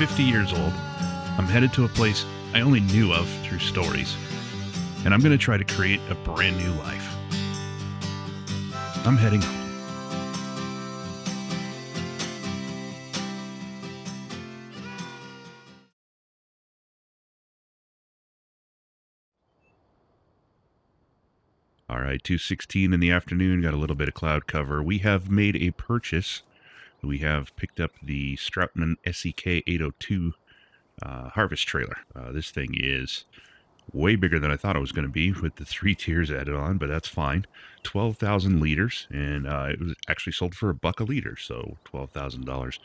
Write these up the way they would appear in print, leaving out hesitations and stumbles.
50 years old. I'm headed to a place I only knew of through stories, and I'm going to try to create a brand new life. I'm heading home. All right, 2:16 in the afternoon, got a little bit of cloud cover. We have made a purchase. We have picked up the Stroutman SEK 802 harvest trailer. This thing is way bigger than I thought it was going to be with the 3 tiers added on, but that's fine. 12,000 liters, and it was actually sold for $1 a liter, so $12,000.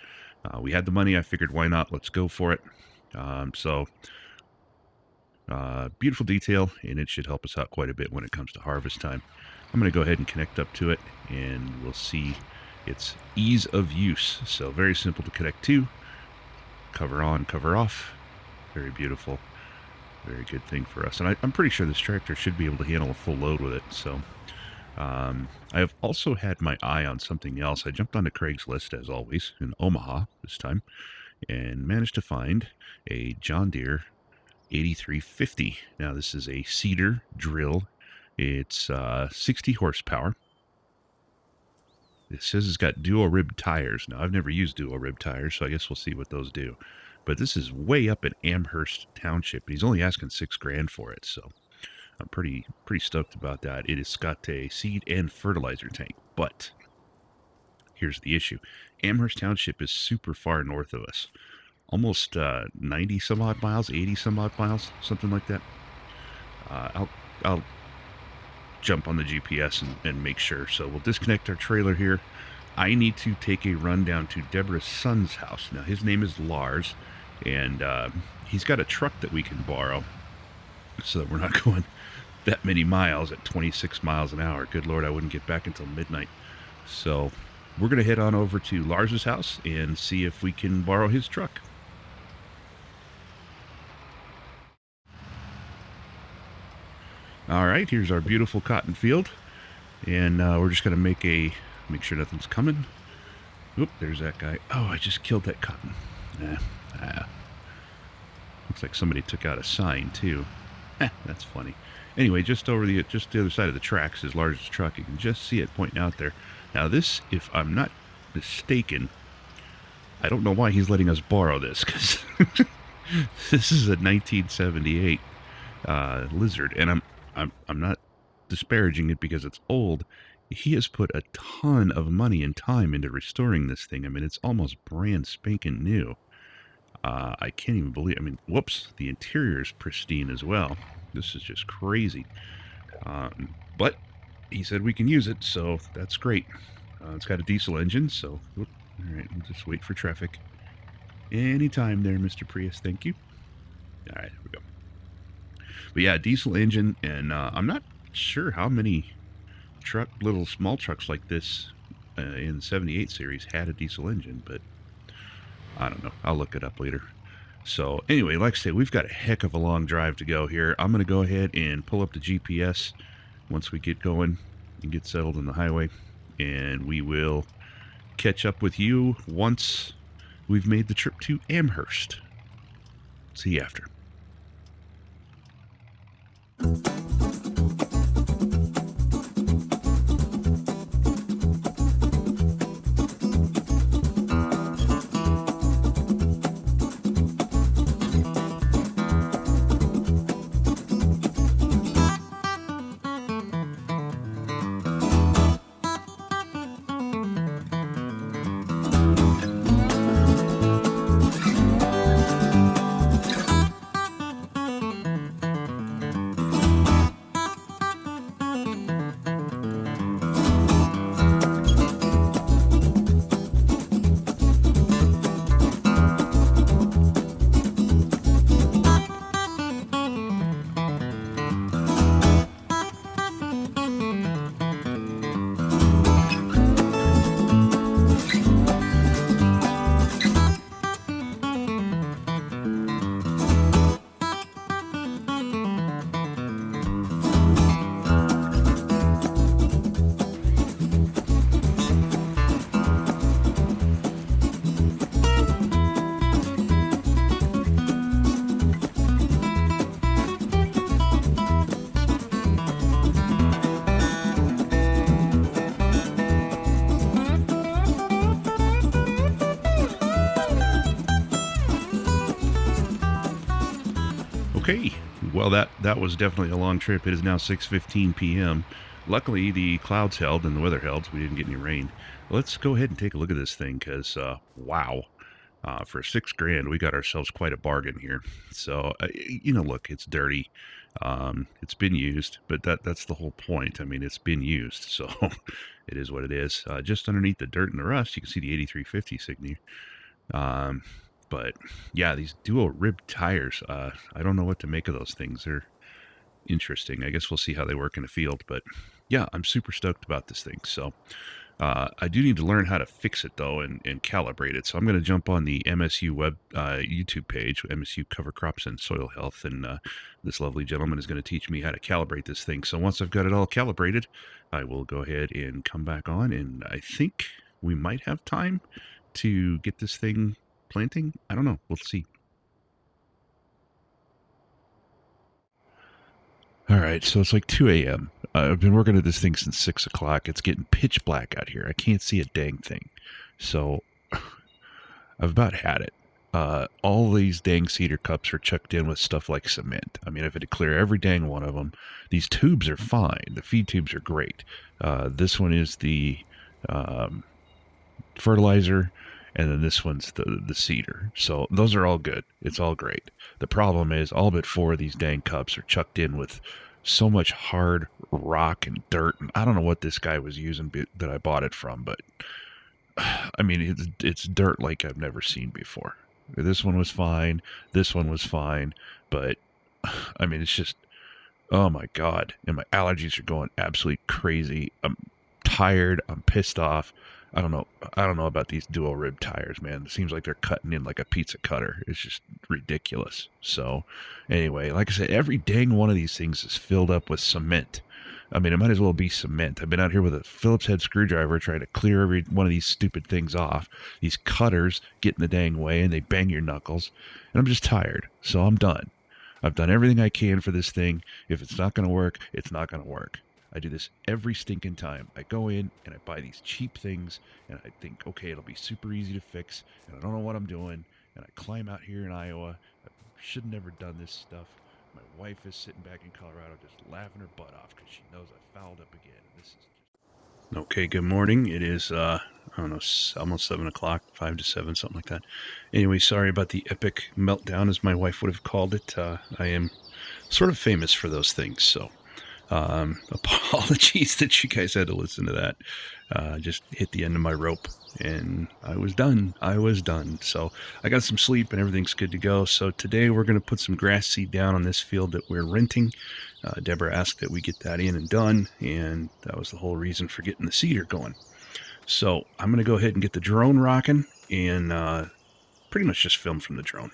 We had the money. I figured, why not? Let's go for it. Beautiful detail, and it should help us out quite a bit when it comes to harvest time. I'm going to go ahead and connect up to it, and we'll see its ease of use. So very simple to connect to. Cover on, cover off. Very beautiful. Very good thing for us. And I'm pretty sure this tractor should be able to handle a full load with it. So I have also had my eye on something else. I jumped onto Craigslist, as always, in Omaha this time, and managed to find a John Deere 8350. Now, this is a cedar drill. It's 60 horsepower. It says it's got dual rib tires. Now, I've never used dual rib tires, so I guess we'll see what those do. But this is way up in Amherst Township, and he's only asking $6,000 for it, so I'm pretty stoked about that. It has got a seed and fertilizer tank, but here's the issue. Amherst Township is super far north of us. Almost 90 some odd miles, 80 some odd miles, something like that. I'll jump on the GPS and make sure. So we'll disconnect our trailer here. I need to take a run down to Deborah's son's house. Now, his name is Lars, and he's got a truck that we can borrow so that we're not going that many miles at 26 miles an hour. Good Lord, I wouldn't get back until midnight. So we're going to head on over to Lars's house and see if we can borrow his truck. All right, here's our beautiful cotton field, and we're just going to make sure nothing's coming. Oop, there's that guy. Oh, I just killed that cotton. Looks like somebody took out a sign too. That's funny. Anyway, just the other side of the tracks is Lars's truck. You can just see it pointing out there. Now this, if I'm not mistaken, I don't know why he's letting us borrow this, because this is a 1978 Lizard, and I'm not disparaging it because it's old. He has put a ton of money and time into restoring this thing. I mean, it's almost brand spanking new. I can't even believe. I mean, whoops, the interior is pristine as well. This is just crazy. But he said we can use it, so that's great. It's got a diesel engine, so all right, we'll just wait for traffic. Anytime there, Mr. Prius. Thank you. All right, here we go. But yeah, diesel engine, and I'm not sure how many little small trucks like this in the 78 series had a diesel engine, but I don't know. I'll look it up later. So anyway, like I say, we've got a heck of a long drive to go here. I'm going to go ahead and pull up the GPS once we get going and get settled in the highway, and we will catch up with you once we've made the trip to Amherst. See you after. Okay, well that was definitely a long trip. It is now 6:15 p.m. Luckily, the clouds held and the weather held, so we didn't get any rain. Let's go ahead and take a look at this thing because, wow, for $6,000, we got ourselves quite a bargain here. So, look, it's dirty. It's been used, but that's the whole point. I mean, it's been used, so it is what it is. Just underneath the dirt and the rust, you can see the 8350 signature. Um, but yeah, these dual rib tires, I don't know what to make of those things. They're interesting. I guess we'll see how they work in the field. But yeah, I'm super stoked about this thing. So I do need to learn how to fix it though and calibrate it. So I'm going to jump on the MSU web YouTube page, MSU Cover Crops and Soil Health, and this lovely gentleman is going to teach me how to calibrate this thing. So once I've got it all calibrated, I will go ahead and come back on, and I think we might have time to get this thing planting. I don't know. We'll see. All right, so it's like 2 a.m. I've been working at this thing since 6 o'clock. It's getting pitch black out here. I can't see a dang thing. So I've about had it. All these dang cedar cups are chucked in with stuff like cement. I mean, I've had to clear every dang one of them. These tubes are fine. The feed tubes are great. This one is the fertilizer, and then this one's the cedar. So those are all good. It's all great. The problem is all but 4 of these dang cups are chucked in with so much hard rock and dirt, and I don't know what this guy was using that I bought it from, but I mean, it's dirt like I've never seen before. This one was fine. This one was fine. But, I mean, it's just, oh my God. And my allergies are going absolutely crazy. I'm tired. I'm pissed off. I don't know. I don't know about these dual rib tires, man. It seems like they're cutting in like a pizza cutter. It's just ridiculous. So, anyway, like I said, every dang one of these things is filled up with cement. I mean, it might as well be cement. I've been out here with a Phillips head screwdriver trying to clear every one of these stupid things off. These cutters get in the dang way and they bang your knuckles. And I'm just tired. So I'm done. I've done everything I can for this thing. If it's not going to work, it's not going to work. I do this every stinking time. I go in and I buy these cheap things and I think, okay, it'll be super easy to fix. And I don't know what I'm doing. And I climb out here in Iowa. I should have never done this stuff. My wife is sitting back in Colorado just laughing her butt off because she knows I fouled up again. This is okay. Good morning. It is, I don't know, almost 7 o'clock, 5 to 7, something like that. Anyway, sorry about the epic meltdown, as my wife would have called it. I am sort of famous for those things, so apologies that you guys had to listen to that. Just hit the end of my rope and I was done. So I got some sleep and everything's good to go. So today we're going to put some grass seed down on this field that we're renting. Deborah asked that we get that in and done, and that was the whole reason for getting the cedar going. So I'm going to go ahead and get the drone rocking and pretty much just film from the drone.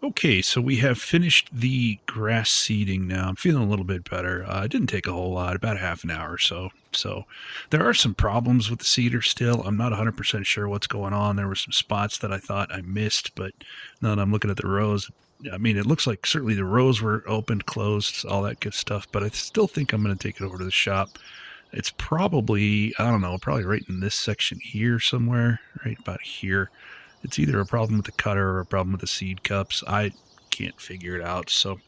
Okay, so we have finished the grass seeding now. I'm feeling a little bit better. It didn't take a whole lot, about half an hour or so. So there are some problems with the cedar still. I'm not 100% sure what's going on. There were some spots that I thought I missed, but now that I'm looking at the rows, I mean, it looks like certainly the rows were opened, closed, all that good stuff, but I still think I'm going to take it over to the shop. It's probably, I don't know, probably right in this section here somewhere, right about here. It's either a problem with the cutter or a problem with the seed cups. I can't figure it out. So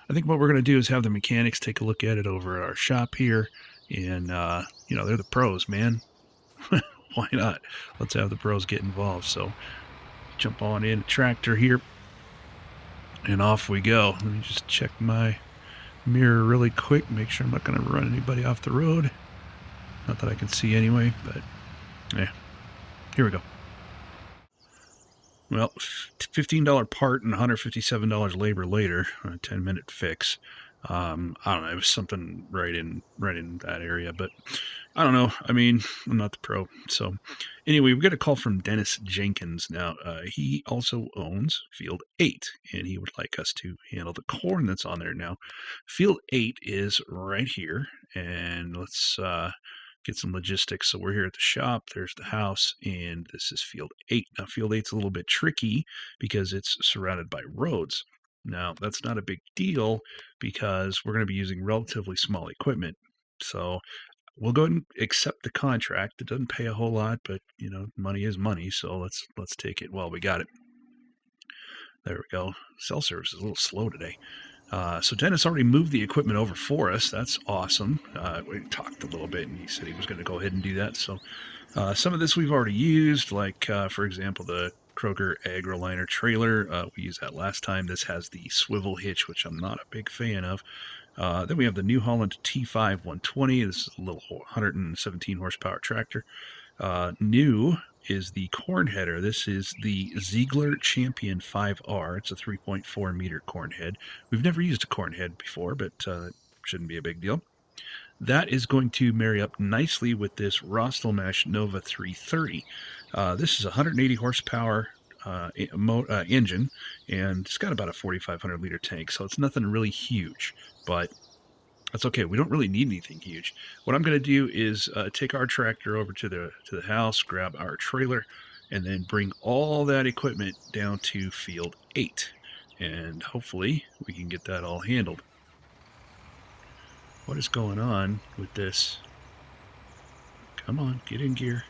I think what we're going to do is have the mechanics take a look at it over at our shop here. And, they're the pros, man. Why not? Let's have the pros get involved. So jump on in a tractor here and off we go. Let me just check my mirror really quick. Make sure I'm not going to run anybody off the road. Not that I can see anyway, but yeah, here we go. Well, $15 part and $157 labor later, a 10-minute fix. I don't know. It was something right in that area, but I don't know. I mean, I'm not the pro. So anyway, we got a call from Dennis Jenkins. Now, he also owns Field 8, and he would like us to handle the corn that's on there. Now, Field 8 is right here, and let's get some logistics. So we're here at the shop. There's the house, and this is Field 8. Now, Field 8's a little bit tricky because it's surrounded by roads. Now, that's not a big deal because we're going to be using relatively small equipment. So we'll go ahead and accept the contract. It doesn't pay a whole lot, but money is money. So let's take it while we got it. There we go. Cell service is a little slow today. So Dennis already moved the equipment over for us. That's awesome. We talked a little bit, and he said he was going to go ahead and do that. So some of this we've already used, like, for example, the Kroger AgriLiner trailer. We used that last time. This has the swivel hitch, which I'm not a big fan of. Then we have the New Holland T5 120. This is a little 117 horsepower tractor. New is the corn header. This is the Ziegler Champion 5R. It's a 3.4 meter corn head. We've never used a corn head before, but shouldn't be a big deal. That is going to marry up nicely with this Rostelmash Nova 330. This is a 180 horsepower engine, and it's got about a 4,500 liter tank, so it's nothing really huge, but that's okay. We don't really need anything huge. What I'm going to do is take our tractor over to the house, grab our trailer, and then bring all that equipment down to Field 8, and hopefully we can get that all handled. What is going on with this? Come on, get in gear.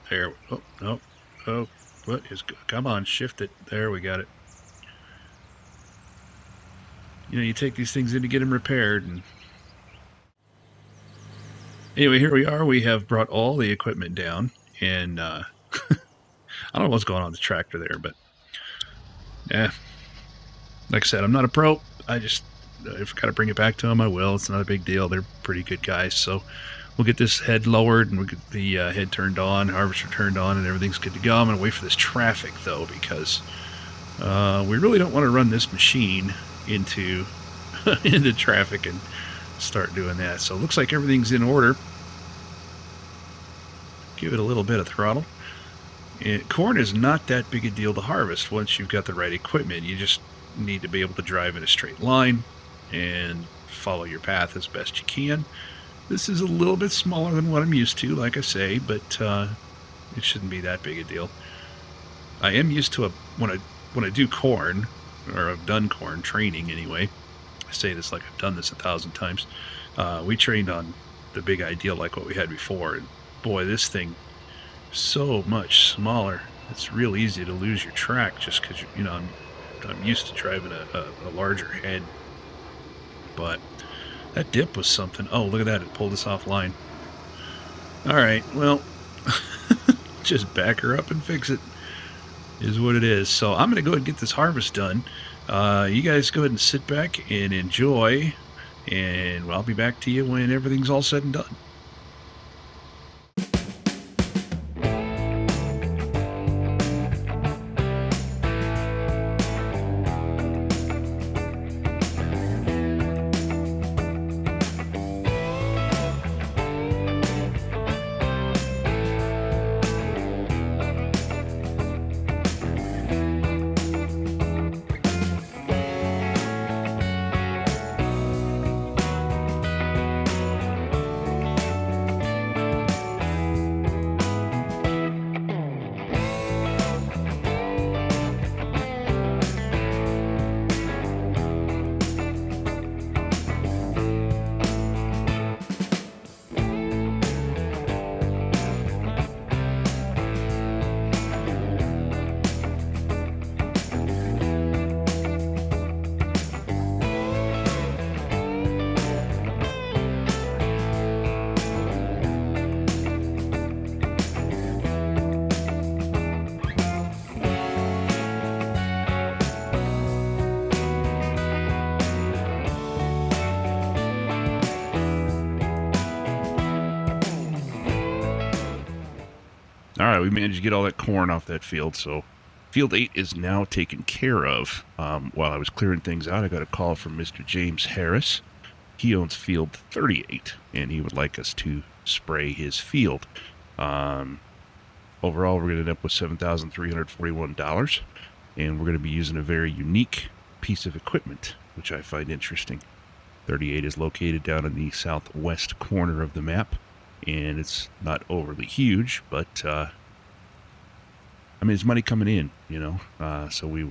There. Oh, no. Oh, what is... Come on, shift it. There, we got it. You take these things in to get them repaired. And anyway, here we are. We have brought all the equipment down. And I don't know what's going on with the tractor there, but... Yeah. Like I said, I'm not a pro. If I got to bring it back to them, I will. It's not a big deal. They're pretty good guys. So we'll get this head lowered, and we'll get the head turned on, harvester turned on, and everything's good to go. I'm going to wait for this traffic, though, because we really don't want to run this machine into traffic and start doing that. So it looks like everything's in order. Give it a little bit of throttle. Corn is not that big a deal to harvest once you've got the right equipment. You just need to be able to drive in a straight line and follow your path as best you can. This is a little bit smaller than what I'm used to, like I say, but it shouldn't be that big a deal. I am used to when I do corn, or I've done corn training anyway. I say this like I've done this 1,000 times. We trained on the Big Ideal like what we had before, and boy, this thing so much smaller. It's real easy to lose your track just because I'm used to driving a larger head. But that dip was something. Oh, look at that. It pulled us offline. All right. Well, just back her up and fix it is what it is. So I'm going to go ahead and get this harvest done. You guys go ahead and sit back and enjoy. And I'll be back to you when everything's all said and done. All right, we managed to get all that corn off that field, so Field 8 is now taken care of. While I was clearing things out, I got a call from Mr. James Harris. He owns Field 38, and he would like us to spray his field. Overall, we're going to end up with $7,341, and we're going to be using a very unique piece of equipment, which I find interesting. 38 is located down in the southwest corner of the map, and it's not overly huge, but I mean, it's money coming in, you know, so we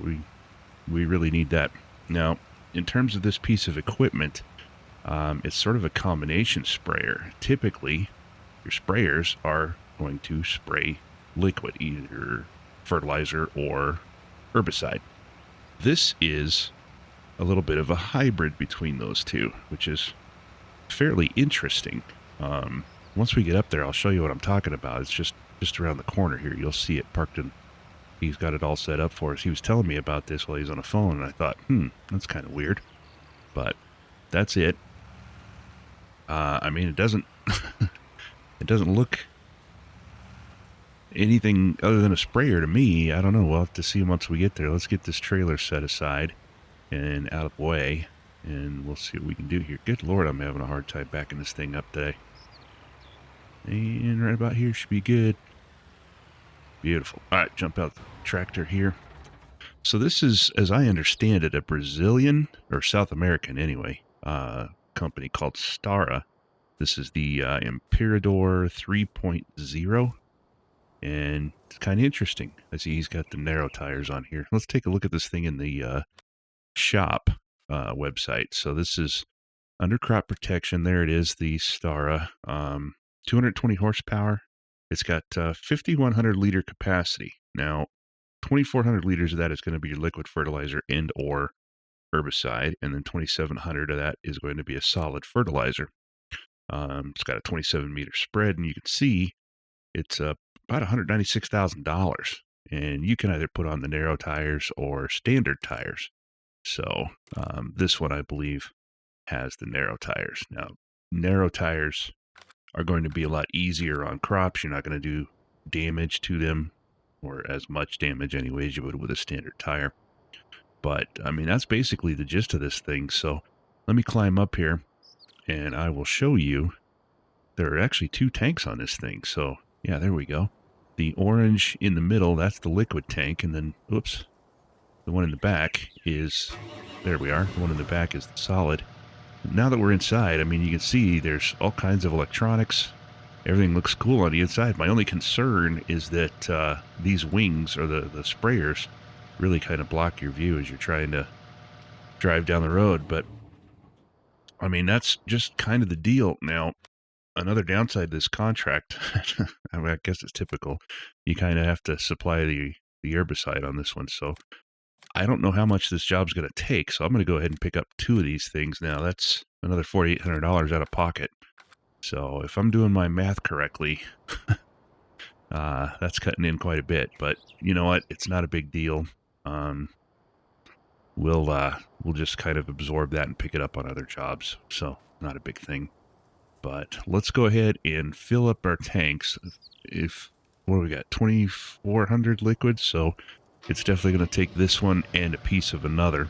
really need that. Now, in terms of this piece of equipment, it's sort of a combination sprayer. Typically, your sprayers are going to spray liquid, either fertilizer or herbicide. This is a little bit of a hybrid between those two, which is fairly interesting. Once we get up there, I'll show you what I'm talking about. It's just around the corner here. You'll see it parked in. He's got it all set up for us. He was telling me about this while he's on the phone, and I thought, that's kind of weird. But that's it. I mean, it doesn't it doesn't look anything other than a sprayer to me. I don't know. We'll have to see once we get there. Let's get this trailer set aside and out of the way, and we'll see what we can do here. Good Lord, I'm having a hard time backing this thing up today. And right about here should be good. Beautiful. All right, jump out the tractor here. So this is, as I understand it, a Brazilian, or South American anyway, company called Stara. This is the Imperador 3.0, and it's kind of interesting. I see he's got the narrow tires on here. Let's take a look at this thing in the shop website. So this is under crop protection. There it is, the Stara. 220 horsepower. It's got 5,100 liter capacity. Now, 2,400 liters of that is going to be your liquid fertilizer and or herbicide, and then 2,700 of that is going to be a solid fertilizer. It's got a 27-meter spread, and you can see it's about $196,000. And you can either put on the narrow tires or standard tires. So this one, I believe, has the narrow tires. Now, narrow tires are going to be a lot easier on crops. You're not going to do damage to them, or as much damage anyway as you would with a standard tire. But, I mean, that's basically the gist of this thing. So let me climb up here, and I will show you. There are actually two tanks on this thing. So, yeah, there we go. The orange in the middle, that's the liquid tank. And then, oops, the one in the back is, there we are. The one in the back is the solid. Now that we're inside, I mean, you can see there's all kinds of electronics. Everything looks cool on the inside. My only concern is that these wings, or the sprayers, really kind of block your view as you're trying to drive down the road. But, I mean, that's just kind of the deal. Now, another downside to this contract, I mean, I guess it's typical, you kind of have to supply the herbicide on this one. So I don't know how much this job's going to take, so I'm going to go ahead and pick up two of these things now. That's another $4,800 out of pocket. So if I'm doing my math correctly, that's cutting in quite a bit. But you know what? It's not a big deal. We'll just kind of absorb that and pick it up on other jobs. So not a big thing. But let's go ahead and fill up our tanks. What do we got? 2,400 liquids. So it's definitely going to take this one and a piece of another.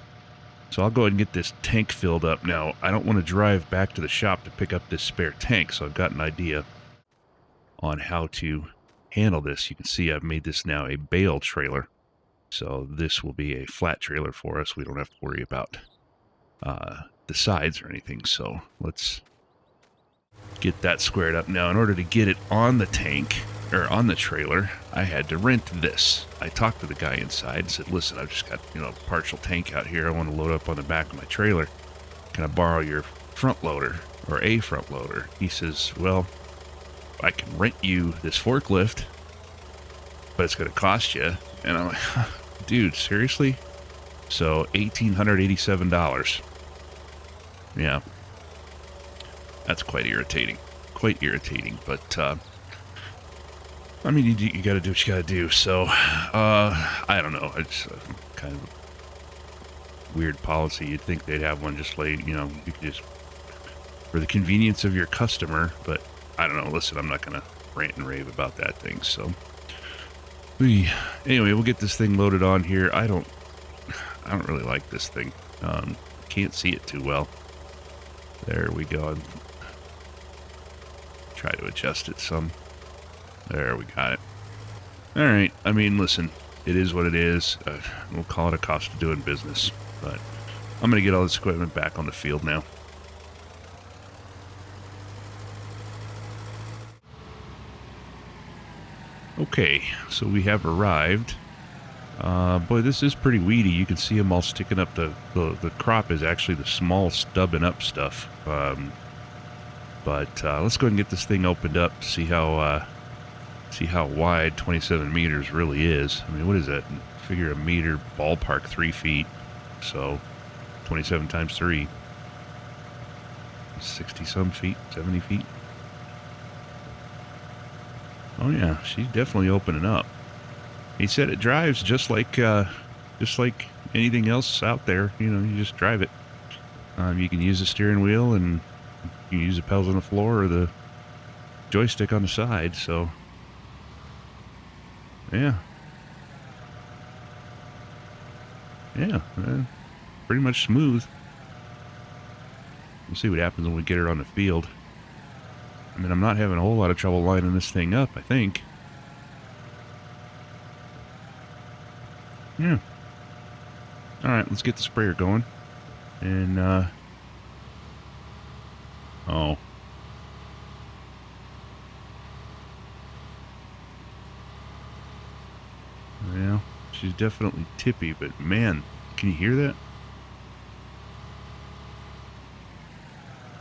So I'll go ahead and get this tank filled up. Now, I don't want to drive back to the shop to pick up this spare tank, so I've got an idea on how to handle this. You can see I've made this now a bale trailer. So this will be a flat trailer for us. We don't have to worry about the sides or anything. So let's get that squared up. Now, in order to get it on the tank, or on the trailer, I had to rent this. I talked to the guy inside and said, listen, I've just got, a partial tank out here. I want to load up on the back of my trailer. Can I borrow your front loader, or a front loader? He says, well, I can rent you this forklift, but it's going to cost you. And I'm like, dude, seriously? So $1,887. Yeah. That's quite irritating. But, I mean, you got to do what you got to do. So, I don't know. It's kind of a weird policy. You'd think they'd have one just like, you could just, for the convenience of your customer. But I don't know. Listen, I'm not going to rant and rave about that thing. So, Anyway, we'll get this thing loaded on here. I don't really like this thing. Can't see it too well. There we go. Try to adjust it some. There, we got it. All right. I mean, listen, it is what it is. We'll call it a cost of doing business. But I'm going to get all this equipment back on the field now. Okay, so we have arrived. Boy, this is pretty weedy. You can see them all sticking up. The crop is actually the small stubbing up stuff. But let's go ahead and get this thing opened up. See how wide 27 meters really is. I mean, what is that? Figure a meter, ballpark 3 feet. So 27 times 3. 60 some feet, 70 feet. Oh yeah, she's definitely opening up. He said it drives just like anything else out there. You know, you just drive it. You can use the steering wheel, and you can use the pedals on the floor or the joystick on the side. So, yeah, pretty much smooth. We'll see what happens when we get her on the field. I mean, I'm not having a whole lot of trouble lining this thing up, I think. Yeah. All right, let's get the sprayer going. And, oh. Yeah, she's definitely tippy, but man, can you hear that?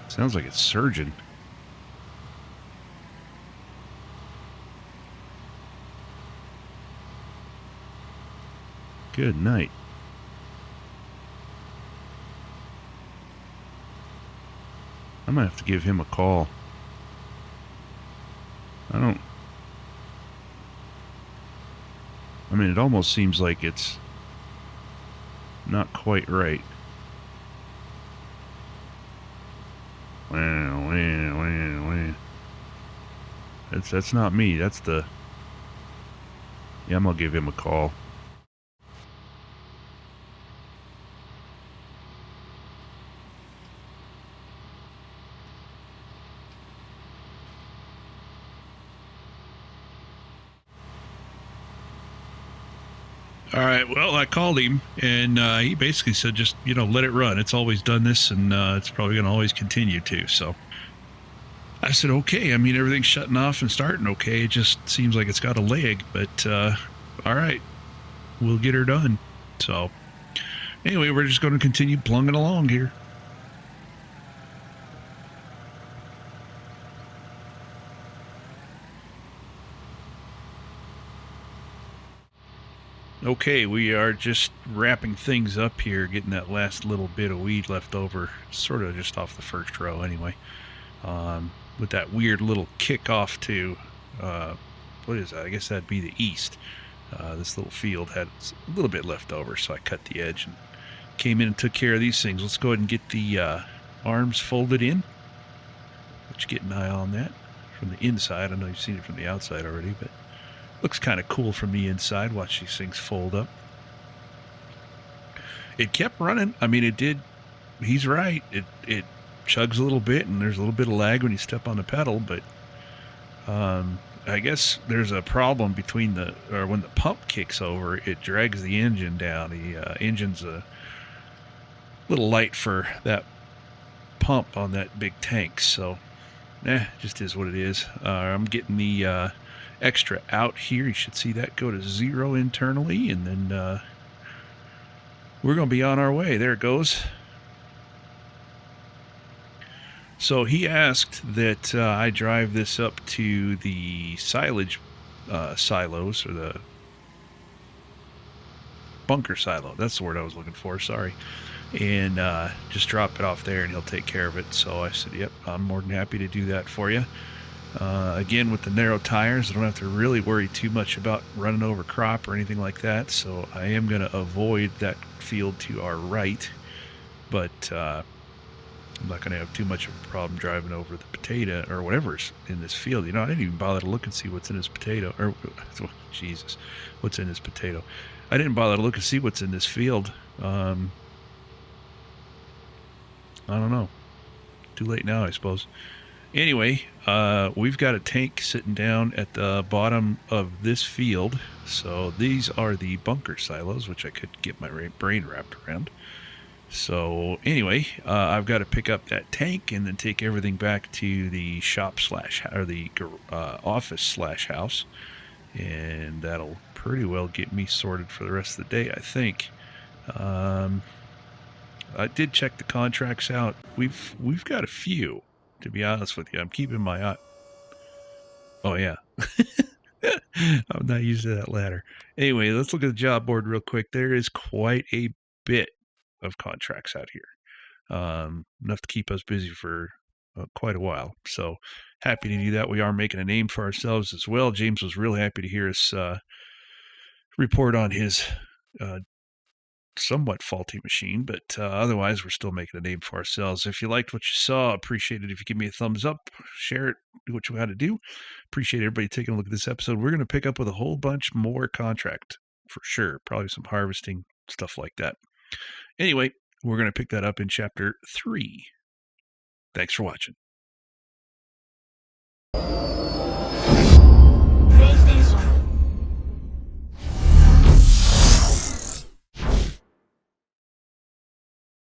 Sounds like it's surging. Good night. I might have to give him a call. I mean, it almost seems like it's not quite right. That's not me. That's the... Yeah, I'm gonna give him a call. All right, well, I called him, and he basically said just, let it run. It's always done this, and it's probably going to always continue to. So I said, okay. I mean, everything's shutting off and starting okay. It just seems like it's got a leg, but all right, we'll get her done. So anyway, we're just going to continue plunging along here. Okay, we are just wrapping things up here, getting that last little bit of weed left over, sort of just off the first row anyway, with that weird little kick off to, what is that? I guess that'd be the east. This little field had a little bit left over, so I cut the edge and came in and took care of these things. Let's go ahead and get the arms folded in. Let you get an eye on that from the inside. I know you've seen it from the outside already, but looks kind of cool from the inside. Watch these things fold up. It kept running. I mean, it did. He's right. It chugs a little bit, and there's a little bit of lag when you step on the pedal. But I guess there's a problem when the pump kicks over, it drags the engine down. The engine's a little light for that pump on that big tank. So, just is what it is. I'm getting the extra out here. You should see that go to 0 internally, and then we're going to be on our way. There it goes. So he asked that I drive this up to the silage silos, or the bunker silo. That's the word I was looking for, sorry. And just drop it off there and he'll take care of it. So I said, yep, I'm more than happy to do that for you. Again, with the narrow tires, I don't have to really worry too much about running over crop or anything like that. So I am going to avoid that field to our right. But I'm not going to have too much of a problem driving over the potato or whatever's in this field. I didn't even bother to look and see what's in this potato. Or, oh, Jesus, what's in this potato? I didn't bother to look and see what's in this field. I don't know. Too late now, I suppose. Anyway, we've got a tank sitting down at the bottom of this field. So these are the bunker silos, which I could get my brain wrapped around. So anyway, I've got to pick up that tank and then take everything back to the shop or the office /house, and that'll pretty well get me sorted for the rest of the day, I think. I did check the contracts out. We've got a few, to be honest with you. I'm keeping my eye. Oh yeah. I'm not used to that ladder. Anyway, let's look at the job board real quick. There is quite a bit of contracts out here. Enough to keep us busy for quite a while. So happy to do that. We are making a name for ourselves as well. James was really happy to hear us report on his somewhat faulty machine, but otherwise we're still making a name for ourselves. If you liked what you saw, appreciate it if you give me a thumbs up, share it, do what you had to do. Appreciate everybody taking a look at this episode. We're going to pick up with a whole bunch more contract for sure. Probably some harvesting, stuff like that. Anyway, we're going to pick that up in chapter 3. Thanks for watching.